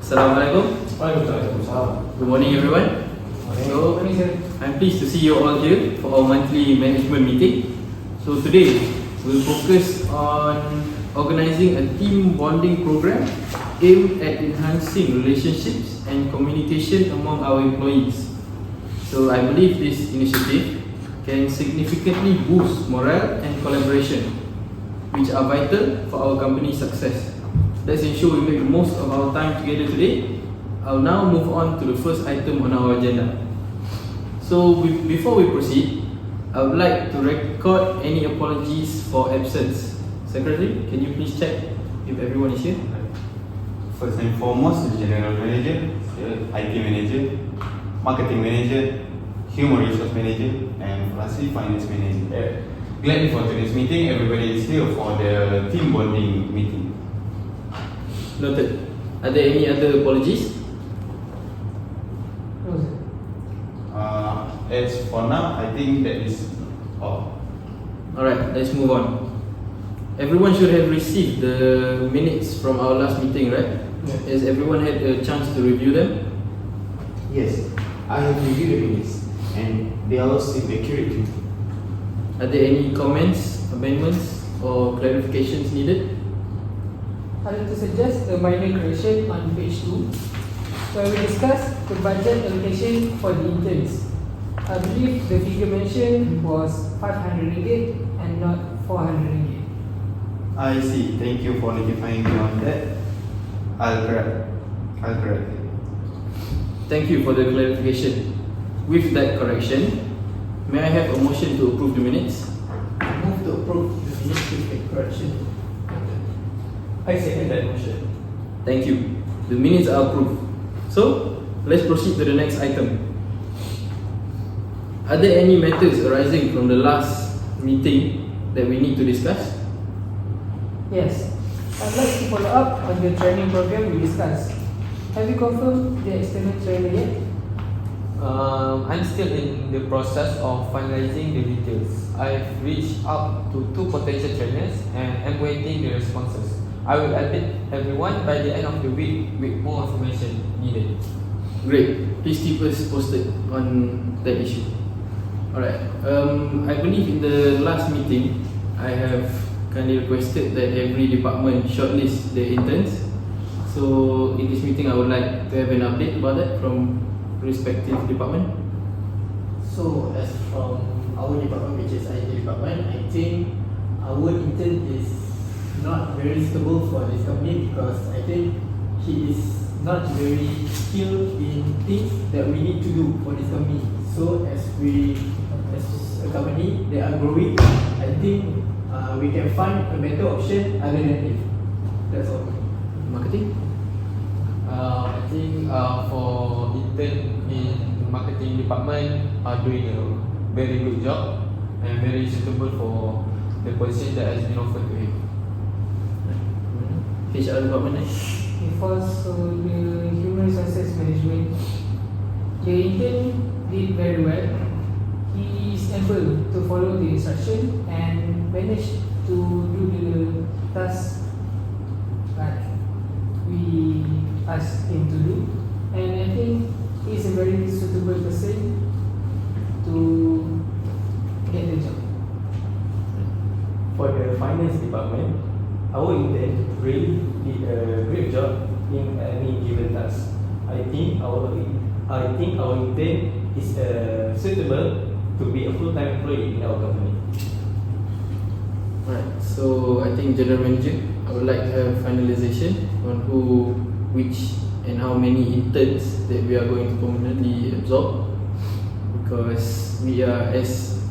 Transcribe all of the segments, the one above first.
Assalamualaikum. Good morning, everyone. So, I'm pleased to see you all here for our monthly management meeting. So today, we'll focus on organizing a team bonding program aimed at enhancing relationships and communication among our employees. So I believe this initiative can significantly boost morale and collaboration, which are vital for our company's success. Let's ensure we make the most of our time together today. I'll now move on to the first item on our agenda. So before we proceed, I would like to record any apologies for absence. Secretary, can you please check if everyone is here? First and foremost, the General Manager, IT Manager, Marketing Manager, Human Resource Manager, and lastly, Finance Manager. Glad for today's meeting, everybody is here for the team bonding meeting. Noted. Are there any other apologies? As for now, I think that is all. Alright, let's move on. Everyone should have received the minutes from our last meeting, right? Yeah. Has everyone had a chance to review them? Yes, I have reviewed the minutes and they all seem accurate to me. Are there any comments, amendments, or clarifications needed? I'd like to suggest a minor correction on page 2 where we discuss the budget allocation for the interns. I believe the figure mentioned was 500 ringgit and not 400 ringgit. I see. Thank you for notifying me on that. I'll correct it. Thank you for the clarification. With that correction, may I have a motion to approve the minutes? Move to approve the minutes with the correction. I second that motion. Thank you. The minutes are approved. So, let's proceed to the next item. Are there any matters arising from the last meeting that we need to discuss? Yes, I'd like to follow up on the training program we discussed. Have you confirmed the external trainer yet? I'm still in the process of finalizing the details. I've reached out to 2 potential trainers and I'm waiting the responses. I will update everyone by the end of the week with more information needed. Great. Please keep us posted on that issue. Alright. I believe in the last meeting, I have kindly requested that every department shortlist their interns. So in this meeting, I would like to have an update about that from respective department. So as from our department, which is IT department, I think our intern is not very suitable for this company because I think he is not very skilled in things that we need to do for this company. So as a company that are growing, I think we can find a better option other than it. That's all. Marketing? I think for intern in marketing department are doing a very good job and very suitable for the position that has been offered to him. HR department next. Before, so the human resources management, the intern did very well. He is able to follow the instruction and managed to do the task that we asked him to do. And I think he is a very suitable person to get the job. For the finance department, our intern really did a great job in any given task. I think our intern is suitable to be a full-time employee in our company. Alright, so I think General Manager, I would like to have finalization on who, which and how many interns that we are going to permanently absorb, because we are, as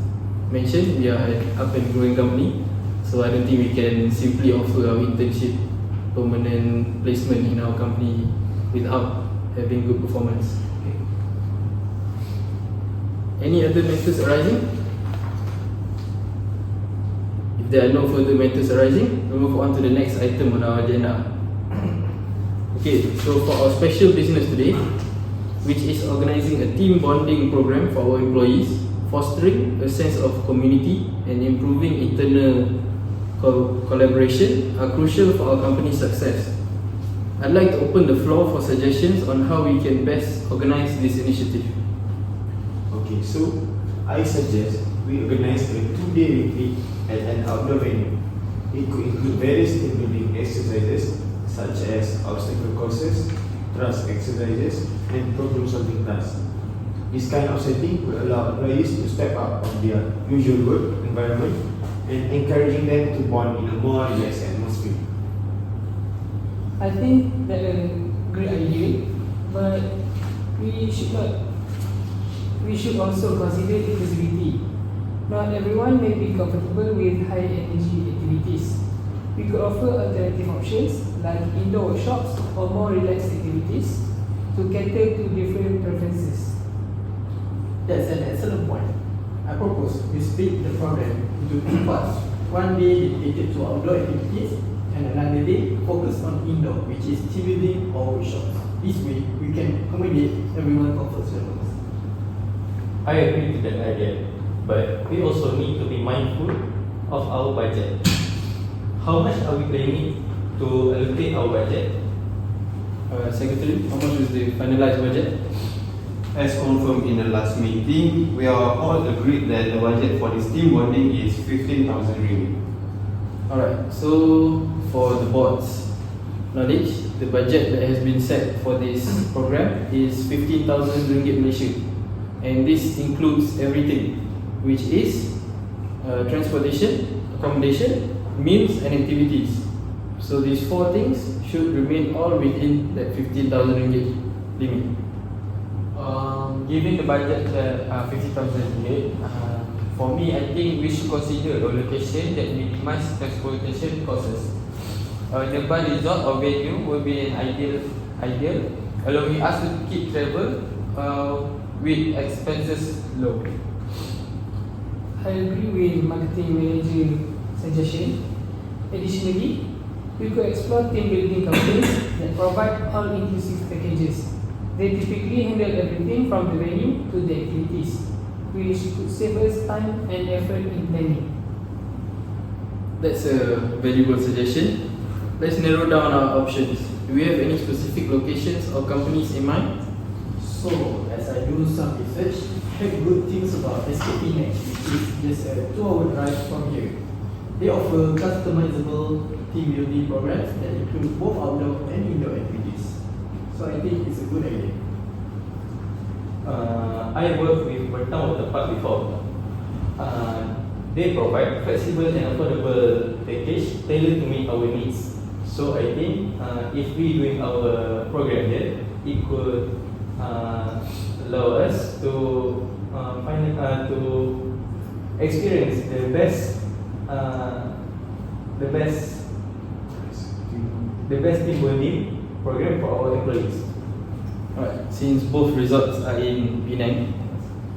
mentioned, we are an up and growing company. So I don't think we can simply offer our internship permanent placement in our company without having good performance. Okay. Any other matters arising? If there are no further matters arising, we'll move on to the next item on our agenda. Okay, so for our special business today, which is organizing a team bonding program for our employees, fostering a sense of community and improving internal collaboration are crucial for our company's success. I'd like to open the floor for suggestions on how we can best organize this initiative. Okay, so I suggest we organize a 2-day retreat at an outdoor venue. It could include various team building exercises such as obstacle courses, thrust exercises, and problem solving tasks. This kind of setting will allow employees to step up from their usual work environment and encouraging them to bond in a more relaxed atmosphere. I think that's a great idea, but we should also consider inclusivity. Not everyone may be comfortable with high energy activities. We could offer alternative options like indoor workshops or more relaxed activities to cater to different preferences. That's an excellent point. I propose we split the program into 2 parts. One day dedicated to outdoor activities and another day focused on indoor, which is team building or workshops. This way, we can accommodate everyone's comfort levels. I agree to that idea, but we also need to be mindful of our budget. How much are we planning to allocate our budget? Secretary, how much is the finalized budget? As confirmed in the last meeting, we are all agreed that the budget for this team bonding is 15,000 ringgit. Alright, so for the board's knowledge, the budget that has been set for this program is 15,000 ringgit Malaysia, and this includes everything, which is transportation, accommodation, meals and activities. So these 4 things should remain all within that 15,000 ringgit limit. Given the budget that 50,000 ringgit, for me, I think we should consider a location that minimize transportation costs. A nearby resort or venue will be an ideal, allowing us to keep travel with expenses low. I agree with marketing manager suggestion. Additionally, we could explore team building companies that provide all-inclusive packages. They typically handle everything from the venue to the activities, which could save us time and effort in planning. That's a valuable suggestion. Let's narrow down our options. Do we have any specific locations or companies in mind? So, as I do some research, I heard good things about Escape Next, which is just a 2-hour drive from here. They offer customizable team building programs that include both outdoor and indoor activities. So I think it's a good idea. I worked with Bertang Water Park before. They provide flexible and affordable package tailored to meet our needs. So I think if we doing our program there, it could allow us to to experience the best team bonding program for our employees. Alright, since both resorts are in Penang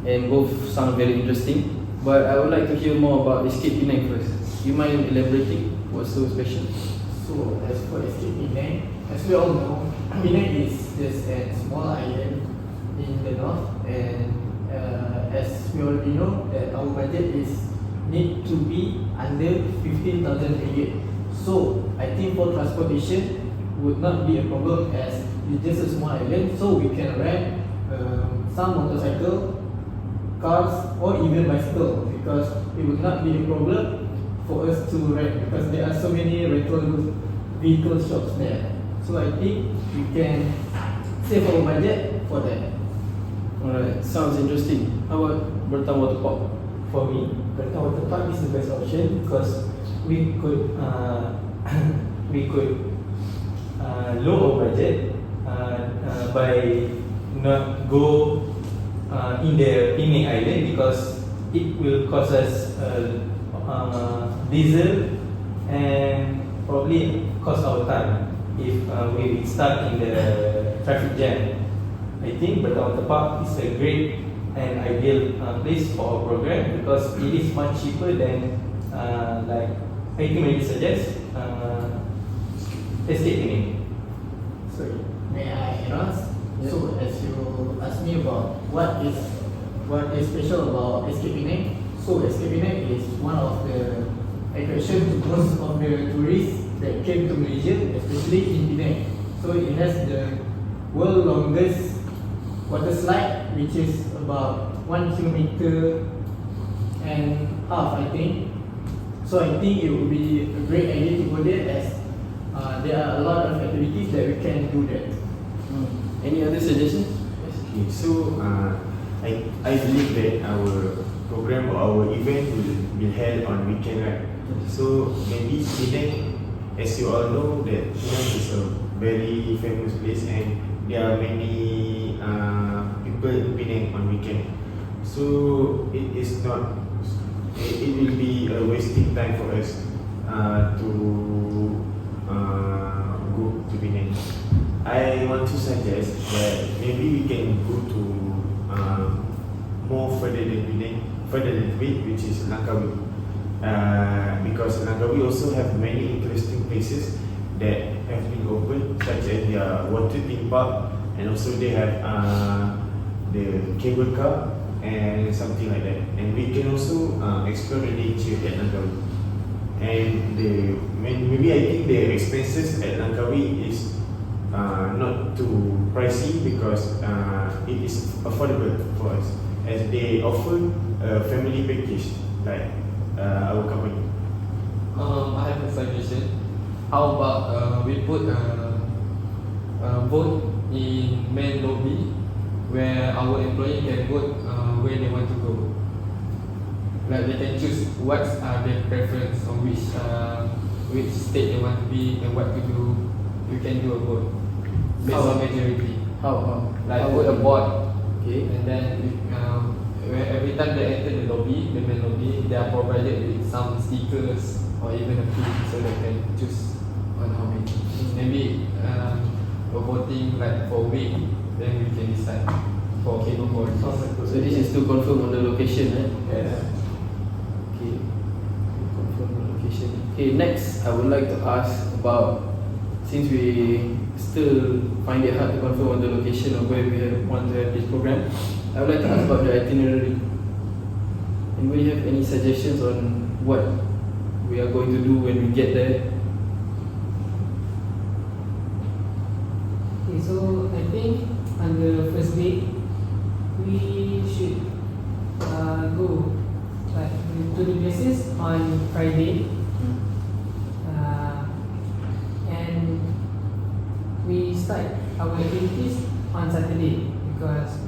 and both sound very interesting, but I would like to hear more about Escape Penang first. You mind elaborating what's so special? So as for Escape Penang, as we all know, Penang is just a small island in the north, and as we already know that our budget is need to be under 15,000 ringgit. So I think for transportation would not be a problem, as it's just a small island, so we can rent some motorcycle, cars or even bicycle, because it would not be a problem for us to rent, because there are so many rental vehicle shops there. So I think we can save our budget for that. Alright, sounds interesting. How about Bertang Water Park? For me, Bertang Water Park is the best option because we could lower our budget by not go in the Penang Island, because it will cost us diesel and probably cost our time if we stuck in the traffic jam. I think Bertang Water Park is a great and ideal place for our program, because it is much cheaper than like Hakimi suggests Escape Penang. Sorry, may I ask? Yeah. So as you asked me about what is special about Escape Penang, so Escape Penang is one of the attractions to most of the tourists that came to Malaysia, especially in Penang. So it has the world longest water slide, which is about 1 kilometer and half, I think. So I think it would be a great idea to go there, as there are a lot of activities that we can do there. Any other suggestions? Okay, so I believe that our program or our event will be held on weekend, right? So maybe Penang, as you all know, that Penang is a very famous place and there are many people in Penang on weekend. So it is not, it will be a wasting time for us to go to Penang. I want to suggest that maybe we can go to more further than Penang, further than it, which is Langkawi. Because Langkawi also have many interesting places that have been opened, such as their water theme park, and also they have the cable car and something like that. And we can also explore the nature at Langkawi. And maybe I think the expenses at Langkawi is not too pricey, because it is affordable for us, as they offer a family package like our company. I have a suggestion. How about we put a vote in main lobby where our employee can vote where they want to go. Like they can choose what are their preference on which state they want to be and what to do. You can do a vote based on majority. How? Like put a board, Okay. and then where every time they enter the lobby, the main lobby, they are provided with some stickers or even a pin, so they can choose on how many. Maybe voting like for a week, then we can decide for cable board. So this is to confirm on the location, right? Yes. Okay. Confirm the location. Okay, next I would like to ask about, since we still find it hard to confirm on the location of where we want to have this program, I would like to ask about the itinerary. Anybody have any suggestions on what we are going to do when we get there? Okay, so I think on the first day we should go like to the places on Friday, and we start our activities on Saturday, because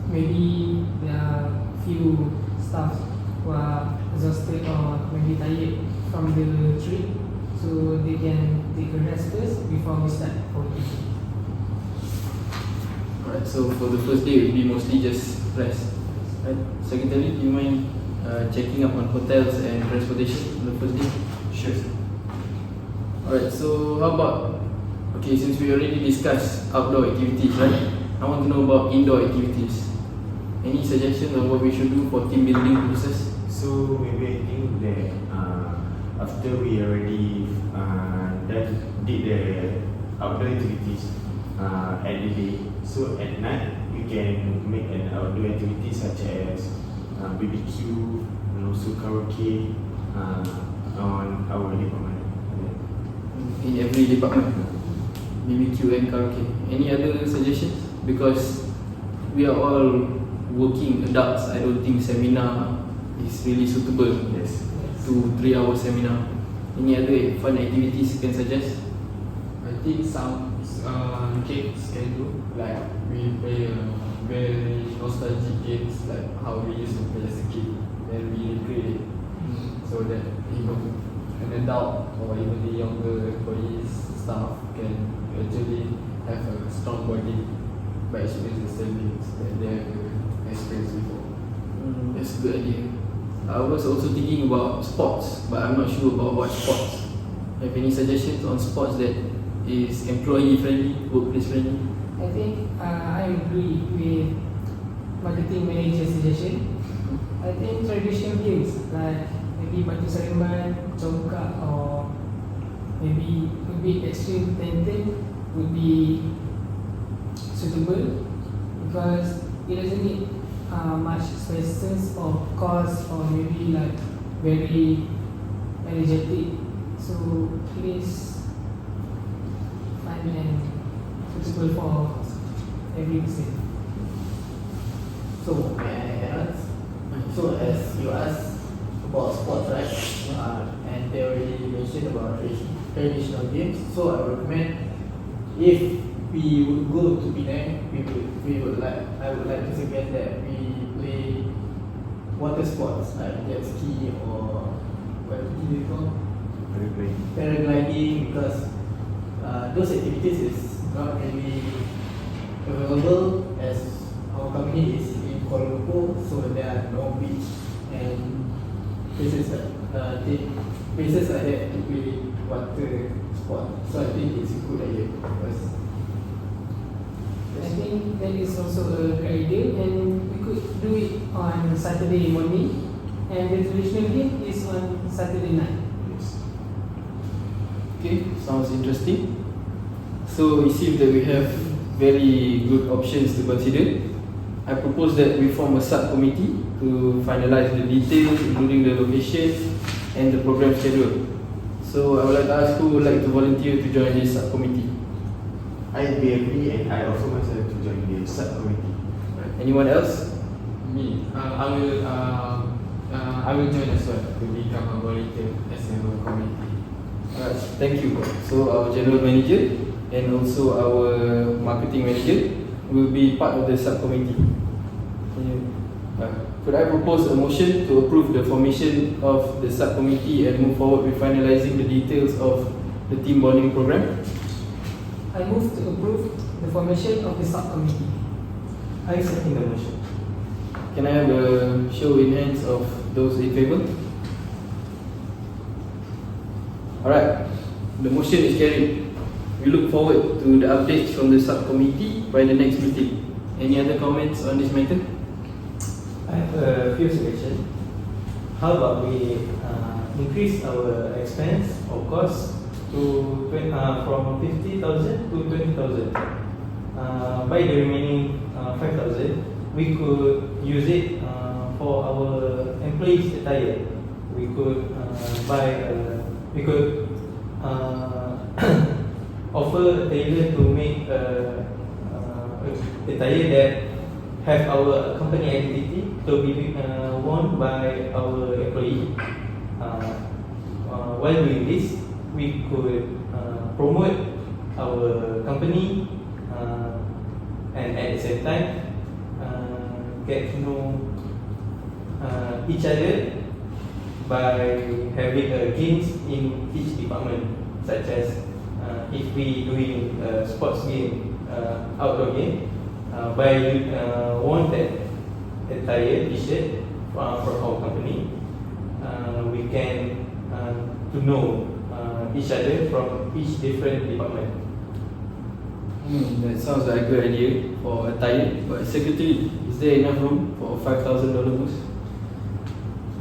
maybe there are few staff who are exhausted or maybe tired from the trip, so they can take a rest first before we start working. Alright, so for the first day it will be mostly just rest. Right? Secretary, do you mind checking up on hotels and transportation on the first day? Sure. Alright, so how about, okay, since we already discussed outdoor activities, right? I want to know about indoor activities. Any suggestions on what we should do for team building purposes? So maybe I think that after we already did the outdoor activities at the day, so at night we can make an outdoor activity such as BBQ and also karaoke on our department. In every department, BBQ and karaoke. Any other suggestions? Because we are all working adults, I don't think seminar is really suitable. Yes. 2-3 hour seminar. Any other fun activities you can suggest? I think some games can do, like we play very nostalgic games like how we used to play as a kid, then we recreate it so that even an adult or even the younger employees, staff can actually have a strong body by experience the same things that they have experienced before. That's a good idea. I was also thinking about sports, but I'm not sure about what sports. Have any suggestions on sports that is employee friendly, workplace friendly? I think I agree with marketing manager's suggestion. I think traditional games like maybe batu seremban, congkak, or maybe a bit extreme tenting would be suitable, because it doesn't need much expenses or cost, or maybe like very energetic. So it is fun and suitable for every person. So may I add? So as you asked about sports, right? And they already mentioned about traditional games. So I would recommend, if we would go to Penang, I would like to suggest that we play water sports like jet ski or what do you call paragliding, because those activities is not really available as our company is in Kuala Lumpur, so there are no beach and places like that to play water sport. So I think it's a good idea because I think that is also a great idea, and we could do it on Saturday morning, and the traditional game is on Saturday night. Yes. Okay, sounds interesting. So it seems that we have very good options to consider. I propose that we form a subcommittee to finalize the details, including the location and the program schedule. So I would like to ask who would like to volunteer to join this subcommittee. I'd be agree, and I offer myself to join the subcommittee. Anyone else? Me, I will join as well to become a volunteer as a committee. Alright, thank you. So our general manager and also our marketing manager will be part of the subcommittee. Could I propose a motion to approve the formation of the subcommittee and move forward with finalizing the details of the team bonding program? I move to approve the formation of the subcommittee. I second the motion. Can I have a show in hands of those in favor? Alright, the motion is carried. We look forward to the updates from the subcommittee by the next meeting. Any other comments on this matter? I have a few suggestions. How about we increase our expense or cost to from 50,000 to 20,000. By the remaining 5,000, we could use it for our employees' attire. We could we could offer a tailor to make attire that have our company identity to be worn by our employee. While doing this, we could promote our company and at the same time get to know each other by having games in each department, such as if we doing a sports game, outdoor game, by worn that attire t-shirt from our company, we can to know each other from each different department. That sounds like a good idea for attire. But secretary, is there enough room for a $5,000 boost?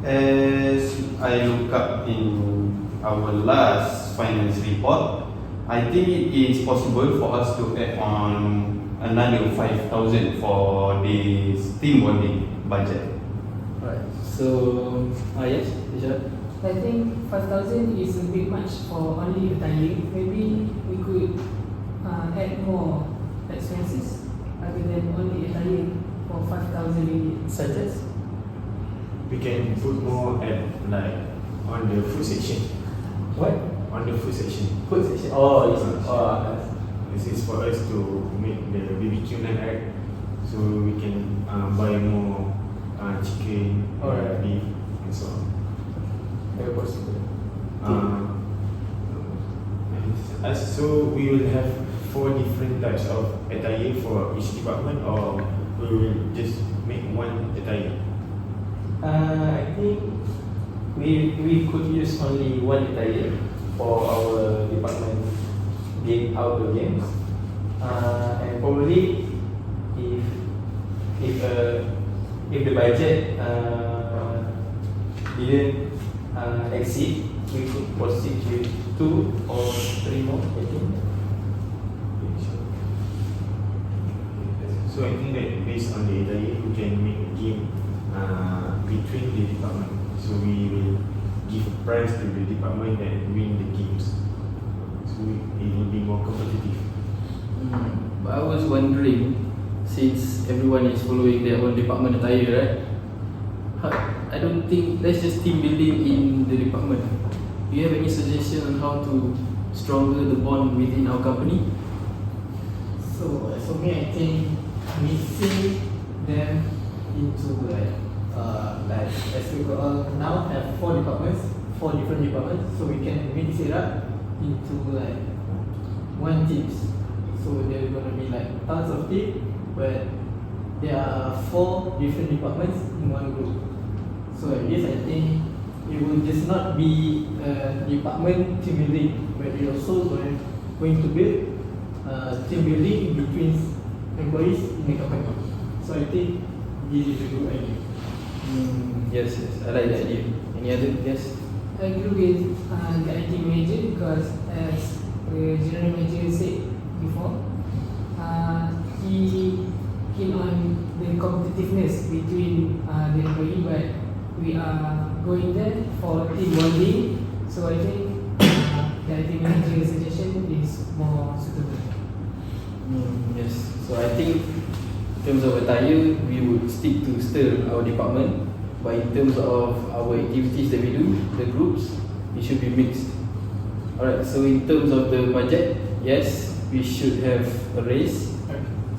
As I look up in our last finance report, I think it is possible for us to add on another 5,000 for this team bonding budget. Right. So, yes, Isha. I think 5,000 is a bit much for only attire. Maybe we could add more expenses other than only attire for 5,000 ringgit. such as We can put more at like on the food section. What? On the food section. Food section. Oh, yes. This is for us to make the BBQ night, right? So we can buy more chicken, Alright. beef, and so on. Very possible. So we will have 4 different types of attire for each department, or we will just make one attire. I think we could use only one attire for our department outdoor games, and probably if the budget didn't exceed, we could proceed with 2 or 3 more, I think. So I think that based on the attire, we can make a game between the department. So we will give prize to the department that win the games. So it will be more competitive. But I was wondering, since everyone is following their own department attire, right? I don't think that's just team building in the department. Do you have any suggestion on how to stronger the bond within our company? So as for me, I think mixing them into like as we all now have 4 departments, 4 different departments, so we can mix it up into like one teams. So there's gonna be like tons of team, but there are 4 different departments in one group. So at this, I think it will just not be department team building, but we also going to build team building between employees in the company. So I think this is a good idea. Yes, I like that idea. Any other? Yes. I agree with the IT manager because as the general manager said before, he keen on the competitiveness between the employee, but we are going there for team bonding. So I think the IT manager suggestion is more suitable. Yes. So I think in terms of attire, we would stick to still our department. But in terms of our activities that we do, the groups, it should be mixed. Alright, so in terms of the budget, yes, we should have a raise.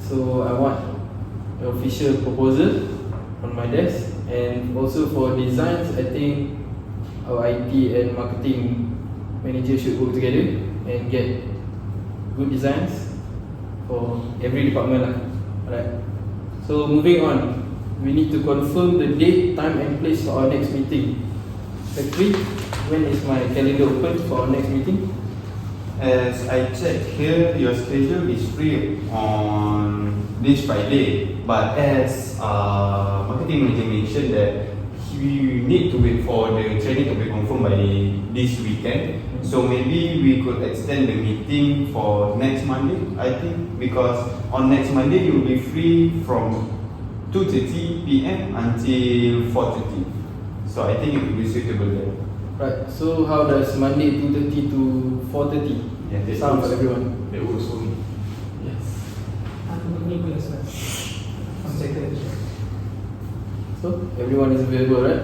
So I want an official proposal on my desk. And also for designs, I think our IT and marketing manager should work together and get good designs for every department lah. Alright. So moving on, we need to confirm the date, time and place for our next meeting. Secretary, when is my calendar open for our next meeting? As I check here, your schedule is free on this Friday, but as marketing manager mentioned that we need to wait for the training to be confirmed by this weekend. So maybe we could extend the meeting for next Monday, I think, because on next Monday you will be free from 2:30 PM until 4:30. So I think it will be suitable there. Right, so how does Monday 2:30 to 4:30 Yeah, that sound for works. everyone? That works for me. Yes. I'm available as well. On second. So everyone is available, right?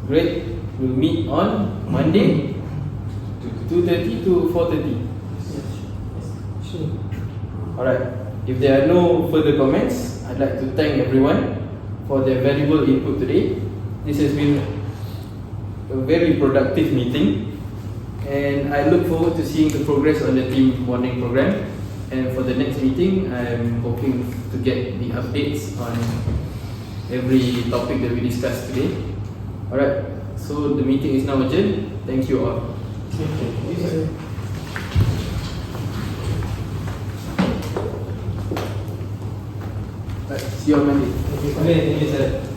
Great. We'll meet on Monday 2:30 to 4:30. Sure. Alright. If there are no further comments, I'd like to thank everyone for their valuable input today. This has been a very productive meeting, and I look forward to seeing the progress on the team bonding program. And for the next meeting, I'm hoping to get the updates on every topic that we discussed today. Alright, so the meeting is now adjourned. Thank you all. Yes, sir. Right, see you on Monday. Thank you, sir.